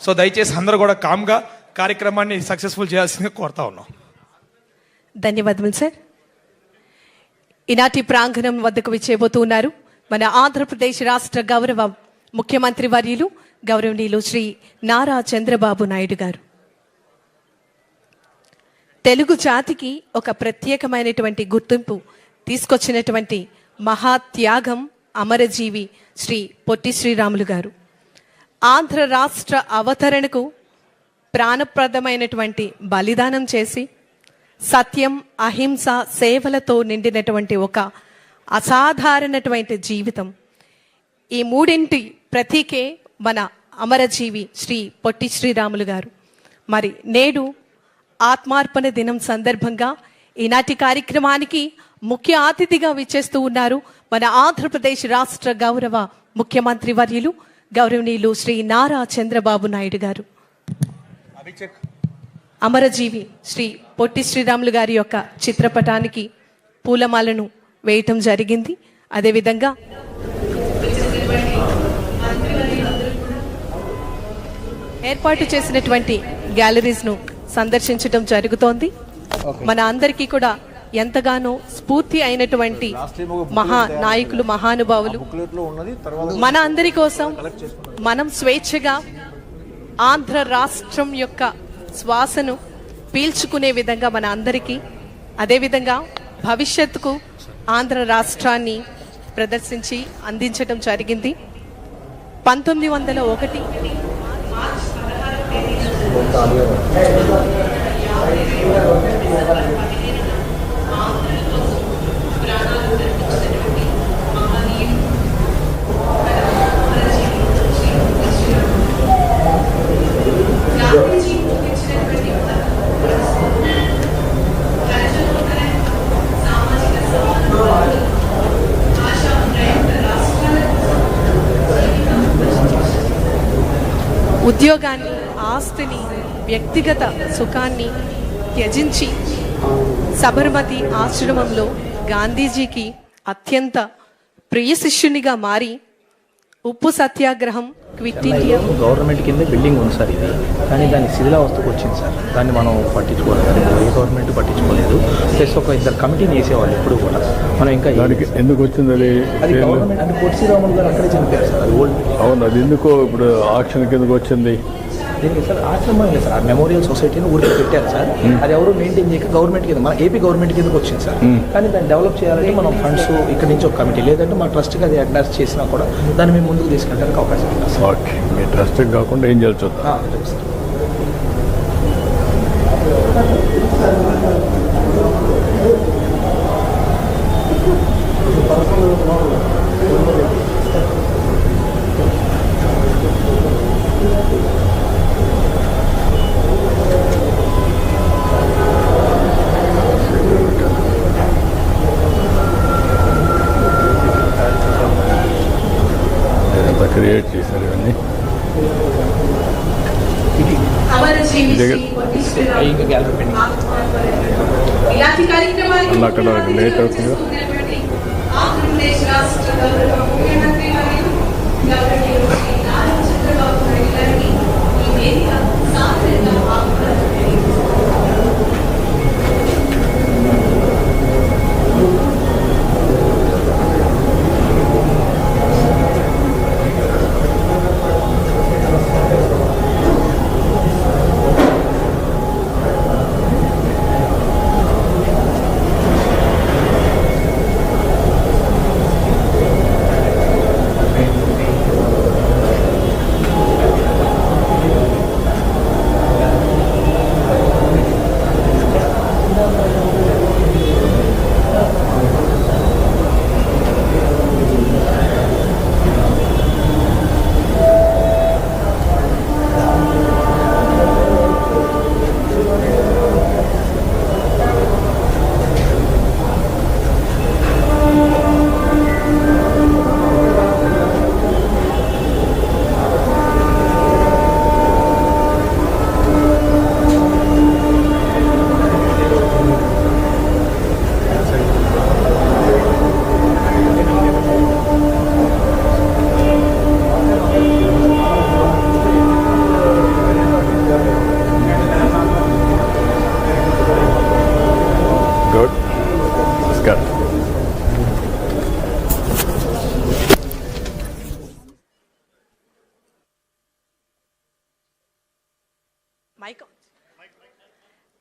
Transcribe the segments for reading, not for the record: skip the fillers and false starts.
So దయచేసి అందరూ కూడా కామ్గా కార్యక్రమాన్ని సక్సెస్ఫుల్ చేయాల్సిందిగా కోరుతా ఉన్నాం. ధన్యవాదములు సార్. ఈనాటి ప్రాంగణం వద్దకు విచ్చేయబోతున్నారు మన ఆంధ్రప్రదేశ్ రాష్ట్ర గౌరవ ముఖ్యమంత్రి వర్యులు గౌరవనీయులు శ్రీ నారా చంద్రబాబు నాయుడు గారు. తెలుగు జాతికి ఒక ప్రత్యేకమైనటువంటి గుర్తింపు తీసుకొచ్చినటువంటి మహాత్యాగం అమరజీవి శ్రీ పొట్టి శ్రీరాములు గారు. ఆంధ్ర రాష్ట్ర అవతరణకు ప్రాణప్రదమైనటువంటి బలిదానం చేసి సత్యం అహింస సేవలతో నిండినటువంటి ఒక అసాధారణటువంటి జీవితం. ఈ మూడింటి ప్రతీకే మన అమరజీవి శ్రీ పొట్టి శ్రీరాములు గారు. మరి నేడు ఆత్మార్పణ దినం సందర్భంగా ఈనాటి కార్యక్రమానికి ముఖ్య అతిథిగా విచ్చేస్తూ ఉన్నారు మన ఆంధ్రప్రదేశ్ రాష్ట్ర గౌరవ ముఖ్యమంత్రి వర్యులు గౌరవనీయులు శ్రీ నారా చంద్రబాబు నాయుడు గారు. అమరజీవి శ్రీ పొట్టి శ్రీరాములు గారి యొక్క చిత్రపటానికి పూలమాలను వేయటం జరిగింది. అదేవిధంగా ఏర్పాటు చేసినటువంటి గ్యాలరీస్ను సందర్శించడం జరుగుతోంది. మన అందరికీ కూడా ఎంతగానో స్ఫూర్తి అయినటువంటి మహా నాయకులు మహానుభావులు మన అందరి కోసం మనం స్వేచ్ఛగా ఆంధ్ర రాష్ట్రం యొక్క శ్వాసను పీల్చుకునే విధంగా మన అందరికీ, అదేవిధంగా భవిష్యత్తుకు ఆంధ్ర రాష్ట్రాన్ని ప్రదర్శించి అందించడం జరిగింది. 1901 ఉద్యోగాన్ని, ఆస్తిని, వ్యక్తిగత సుఖాన్ని త్యజించి సబర్మతి ఆశ్రమంలో గాంధీజీకి అత్యంత ప్రియ శిష్యునిగా మారి ఉప్పు సత్యాగ్రహం, క్విట్ ఇండియా గవర్నమెంట్ కింద బిల్డింగ్ ఉంది సార్ ఇది, కానీ దాని శిథిలావస్థకు వచ్చింది సార్. దాన్ని మనం పట్టించుకోలేదు, ఏ గవర్నమెంట్ పట్టించుకోలేదు. ప్లస్ ఒక ఇద్దరు కమిటీని వేసేవాళ్ళు ఇప్పుడు కూడా. మనం ఇంకా దానికి ఎందుకు వచ్చింది అది గవర్నమెంట్ అంటే పొట్టి శ్రీరాములు గారు అక్కడే చనిపోయారు సార్. అది ఓల్డ్. అవును, అది ఎందుకో ఇప్పుడు ఆక్షన్ కిందకు వచ్చింది. దీనికి సార్ ఆశ్రమం లేదు సార్, మెమోరియల్ సొసైటీని ఊరికి పెట్టారు సార్. అది ఎవరు మెయింటైన్ చేయక గవర్నమెంట్ కింద, మన ఏపీ గవర్నమెంట్ కిందకి వచ్చింది సార్. కానీ దాన్ని డెవలప్ చేయాలంటే మనం ఫండ్స్ ఇక్కడ నుంచి ఒక కమిటీ, లేదంటే మా ట్రస్ట్కి అది అడ్వాన్స్ చేసినా కూడా దాన్ని మేము ముందుకు తీసుకెళ్ళడానికి అవకాశం ఉంది సార్. ఓకే, మీ ట్రస్ట్ కాకుండా ఏం చేయాలి చూద్దాం. సార్ క్రియేట్ చేశారు ఇవన్నీ. అక్కడ లేట్ అవుతుందా?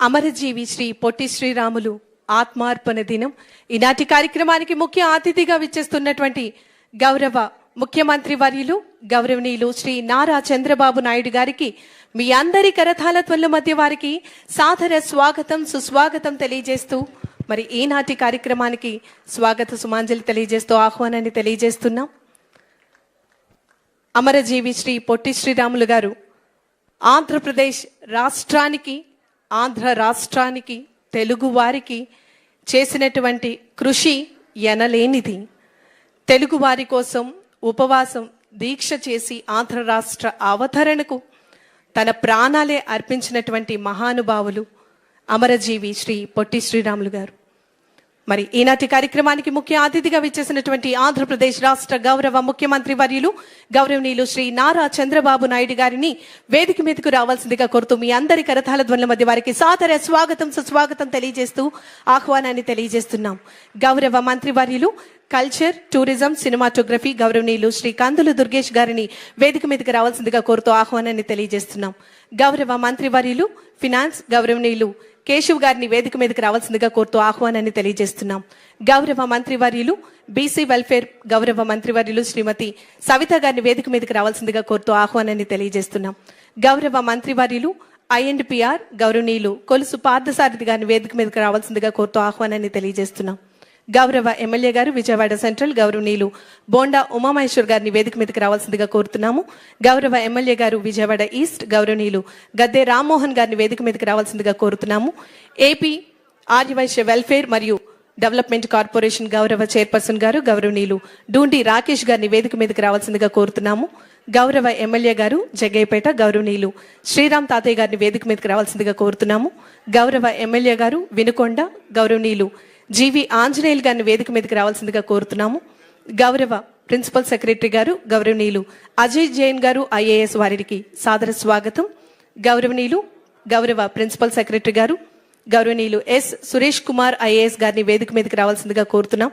అమరజీవి శ్రీ పొట్టి శ్రీరాములు ఆత్మార్పణ దినం. ఈనాటి కార్యక్రమానికి ముఖ్య అతిథిగా విచ్చేస్తున్నటువంటి గౌరవ ముఖ్యమంత్రి వర్యులు గౌరవనీయులు శ్రీ నారా చంద్రబాబు నాయుడు గారికి మీ అందరి కరతాళ ధ్వనుల మధ్య వారికి సాదర స్వాగతం సుస్వాగతం తెలియజేస్తూ మరి ఈనాటి కార్యక్రమానికి స్వాగత సుమాంజలి తెలియజేస్తూ ఆహ్వానాన్ని తెలియజేస్తున్నాం. అమరజీవి శ్రీ పొట్టి శ్రీరాములు గారు ఆంధ్రప్రదేశ్ రాష్ట్రానికి, ఆంధ్ర రాష్ట్రానికి, తెలుగు వారికి చేసినటువంటి కృషి ఎనలేనిది. తెలుగు వారి కోసం ఉపవాసం దీక్ష చేసి ఆంధ్ర రాష్ట్ర అవతరణకు తన ప్రాణాలే అర్పించినటువంటి మహానుభావులు అమరజీవి శ్రీ పొట్టి శ్రీరాములు గారు. మరి ఈనాటి కార్యక్రమానికి ముఖ్య అతిథిగా విచ్చేసినటువంటి ఆంధ్రప్రదేశ్ రాష్ట్ర గౌరవ ముఖ్యమంత్రి వర్యులు గౌరవనీయులు శ్రీ నారా చంద్రబాబు నాయుడు గారిని వేదిక మీదకు రావాల్సిందిగా కోరుతూ మీ అందరి కరతాళ ధ్వనుల మధ్య వారికి సాదర స్వాగతం సుస్వాగతం తెలియజేస్తూ ఆహ్వానాన్ని తెలియజేస్తున్నాం. గౌరవ మంత్రి వర్యులు కల్చర్, టూరిజం, సినిమాటోగ్రఫీ గౌరవనీయులు శ్రీ కందులు దుర్గేష్ గారిని వేదిక మీదకి రావాల్సిందిగా కోరుతూ ఆహ్వానాన్ని తెలియజేస్తున్నాం. గౌరవ మంత్రి వర్యులు ఫినాన్స్ గౌరవనీయులు కేశవ్ గారిని వేదిక మీదకి రావాల్సిందిగా కోరుతూ ఆహ్వానాన్ని తెలియజేస్తున్నాం. గౌరవ మంత్రి వర్యులు బీసీ వెల్ఫేర్ గౌరవ మంత్రి వర్యులు శ్రీమతి సవిత గారిని వేదిక మీదకి రావాల్సిందిగా కోరుతూ ఆహ్వానాన్ని తెలియజేస్తున్నాం. గౌరవ మంత్రి వర్యులు ఐఎండ్పిఆర్ గౌరవనీయులు కొలుసు పార్థసారథి గారిని వేదిక మీదకి రావాల్సిందిగా కోరుతూ ఆహ్వానాన్ని తెలియజేస్తున్నాం. గౌరవ ఎమ్మెల్యే గారు విజయవాడ సెంట్రల్ గౌరవనీయులు బోండా ఉమామహేశ్వర్ గారిని వేదిక మీదకి రావాల్సిందిగా కోరుతున్నాము. గౌరవ ఎమ్మెల్యే గారు విజయవాడ ఈస్ట్ గౌరవనీయులు గద్దె రామ్మోహన్ గారిని వేదిక మీదకి రావాల్సిందిగా కోరుతున్నాము. ఏపీ ఆర్యవైశ్య వెల్ఫేర్ మరియు డెవలప్మెంట్ కార్పొరేషన్ గౌరవ చైర్పర్సన్ గారు గౌరవనీయులు డూండి రాకేష్ గారిని వేదిక మీదకి రావాల్సిందిగా కోరుతున్నాము. గౌరవ ఎమ్మెల్యే గారు జగ్గయ్యపేట గౌరవనీయులు శ్రీరామ్ తాతయ్య గారిని వేదిక మీదకి రావాల్సిందిగా కోరుతున్నాము. గౌరవ ఎమ్మెల్యే గారు వినుకొండ గౌరవనీయులు జీవి ఆంజనేయులు గారిని వేదిక మీదకి రావాల్సిందిగా కోరుతున్నాము. గౌరవ ప్రిన్సిపల్ సెక్రటరీ గారు గౌరవనీయులు అజయ్ జైన్ గారు ఐఏఎస్ వారికి సాదర స్వాగతం. గౌరవనీయులు గౌరవ ప్రిన్సిపల్ సెక్రటరీ గారు గౌరవనీయులు ఎస్ సురేష్ కుమార్ ఐఏఎస్ గారిని వేదిక మీదకి రావాల్సిందిగా కోరుతున్నాం.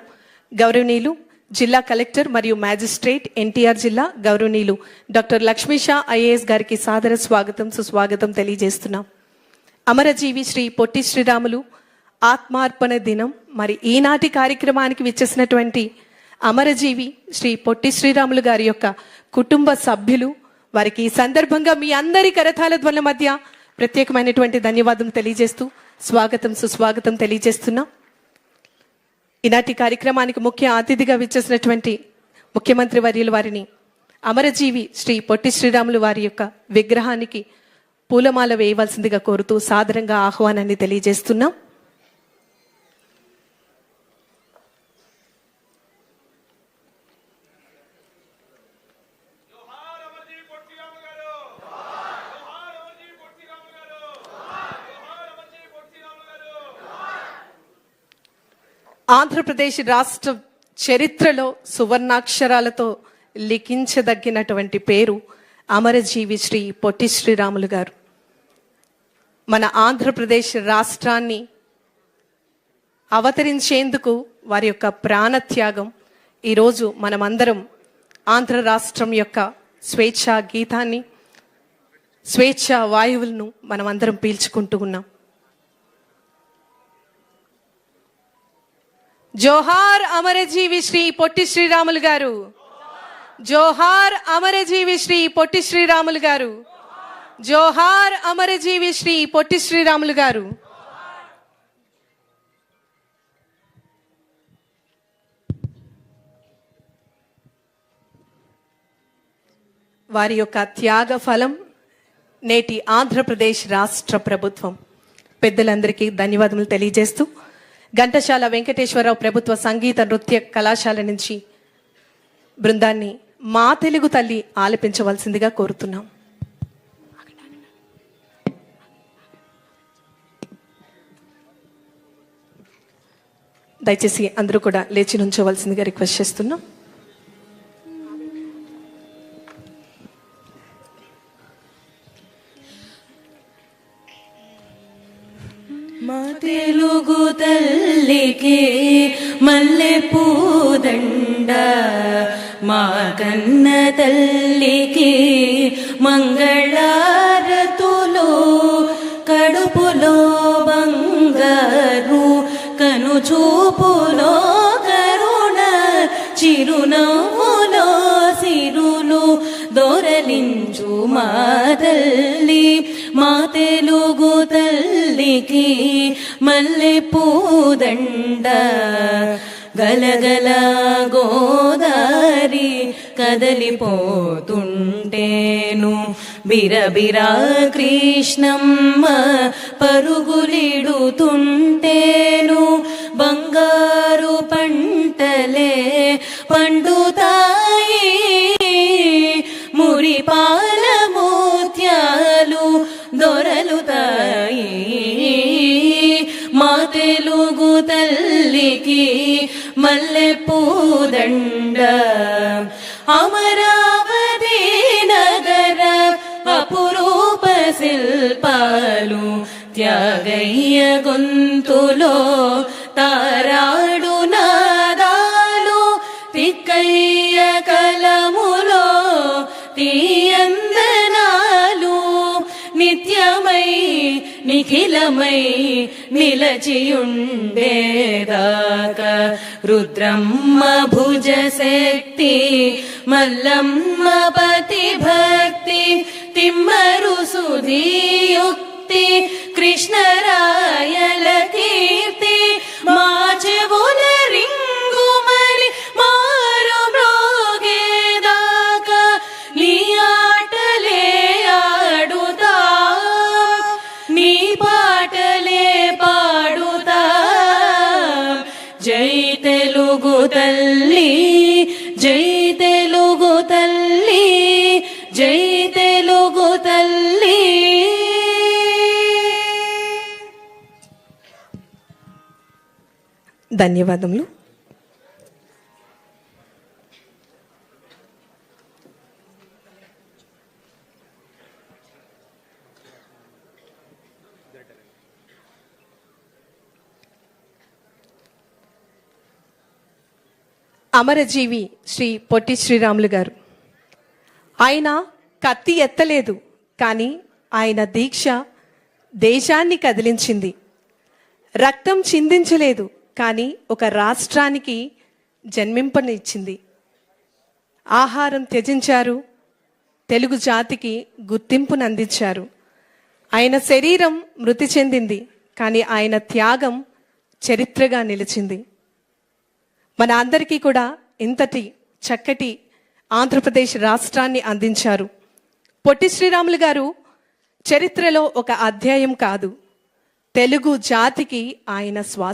గౌరవనీయులు జిల్లా కలెక్టర్ మరియు మ్యాజిస్ట్రేట్ ఎన్టీఆర్ జిల్లా గౌరవనీయులు డాక్టర్ లక్ష్మీ షా ఐఏఎస్ గారికి సాదర స్వాగతం సుస్వాగతం తెలియజేస్తున్నాం. అమరజీవి శ్రీ పొట్టి శ్రీరాములు ఆత్మార్పణ దినం. మరి ఈనాటి కార్యక్రమానికి విచ్చేసినటువంటి అమరజీవి శ్రీ పొట్టి శ్రీరాములు గారి యొక్క కుటుంబ సభ్యులు వారికి ఈ సందర్భంగా మీ అందరి కరతాళ ధ్వనుల మధ్య ప్రత్యేకమైనటువంటి ధన్యవాదం తెలియజేస్తూ స్వాగతం సుస్వాగతం తెలియజేస్తున్నాం. ఈనాటి కార్యక్రమానికి ముఖ్య అతిథిగా విచ్చేసినటువంటి ముఖ్యమంత్రి వర్యుల వారిని అమరజీవి శ్రీ పొట్టి శ్రీరాములు వారి యొక్క విగ్రహానికి పూలమాల వేయవలసిందిగా కోరుతూ సాదరంగా ఆహ్వానాన్ని తెలియజేస్తున్నాం. ఆంధ్రప్రదేశ్ రాష్ట్ర చరిత్రలో సువర్ణాక్షరాలతో లిఖించదగినటువంటి పేరు అమరజీవి శ్రీ పొట్టి శ్రీరాములు గారు. మన ఆంధ్రప్రదేశ్ రాష్ట్రాన్ని అవతరించేందుకు వారి యొక్క ప్రాణత్యాగం ఈరోజు మనమందరం ఆంధ్ర రాష్ట్రం యొక్క స్వేచ్ఛా గీతాన్ని, స్వేచ్ఛా వాయువులను మనమందరం పీల్చుకుంటూ ఉన్నాం. జోహార్ అమరజీవి శ్రీ పొట్టి శ్రీరాములు గారు, జోహార్ అమరజీవి శ్రీ పొట్టి శ్రీరాములు గారు, జోహార్ అమరజీవి శ్రీ పొట్టి శ్రీరాములు గారు. వారి యొక్క త్యాగ ఫలం నేటి ఆంధ్రప్రదేశ్ రాష్ట్ర ప్రభుత్వం. పెద్దలందరికీ ధన్యవాదములు తెలియజేస్తూ ఘంటసాల వెంకటేశ్వరరావు ప్రభుత్వ సంగీత నృత్య కళాశాల నుంచి బృందాన్ని మా తెలుగు తల్లి ఆలపించవలసిందిగా కోరుతున్నాం. దయచేసి అందరూ కూడా లేచి నుంచోవలసిందిగా రిక్వెస్ట్ చేస్తున్నాం. మా తెలుగు తల్లికి మల్లె పూదండ, మా కన్న తల్లికి మంగళారతులు తల్లి మా తెలుగు తల్లికి మల్లె పూదండ గలగల గోదారి కదలిపోతుంటేను బిరబిరా కృష్ణమ్మ పరుగులిడుతుంటేను బంగారు పంటలే పండుతాయి మురిపాల ముత్యాలు దొరలుతాయి మా తెలుగు తల్లికి మల్లె పూదండ అమరావతి నగర అపురూప శిల్పాలు త్యాగయ్య గొంతులో తారాడు నాదాలు తిక్కయ్య కలములో తీయందనాలు నిత్యమై నిఖిలమై నిలచియుండేదాకా రుద్రమ్మ భుజ శక్తి మల్లమ్మ పతి భక్తి తిమ్మరు సుధీయుక్తి కృష్ణరాయల కీర్తి మా చెవుల రింగుమని మారు మ్రోగేదాకా నీ ఆటలే ఆడుతా నీ పాటలే పాడుతా జై తెలుగు తల్లి జై తెలుగు తల్లి జై తెలుగు తల్లి. ధన్యవాదములు. అమరజీవి శ్రీ పొట్టి శ్రీరాములు గారు. ఆయన కత్తి ఎత్తలేదు, కానీ ఆయన దీక్ష దేశాన్ని కదిలించింది. రక్తం చిందించలేదు, కానీ ఒక రాష్ట్రానికి జన్మింపనిచ్చింది. ఆహారం త్యజించారు, తెలుగు జాతికి గుర్తింపునందించారు. ఆయన శరీరం మృతి చెందింది, కానీ ఆయన త్యాగం చరిత్రగా నిలిచింది. మన అందరికీ కూడా ఇంతటి చక్కటి ఆంధ్రప్రదేశ్ రాష్ట్రాన్ని అందించారు. పొట్టి శ్రీరాములు గారు చరిత్రలో ఒక అధ్యాయం కాదు, తెలుగు జాతికి ఆయన శ్వాస.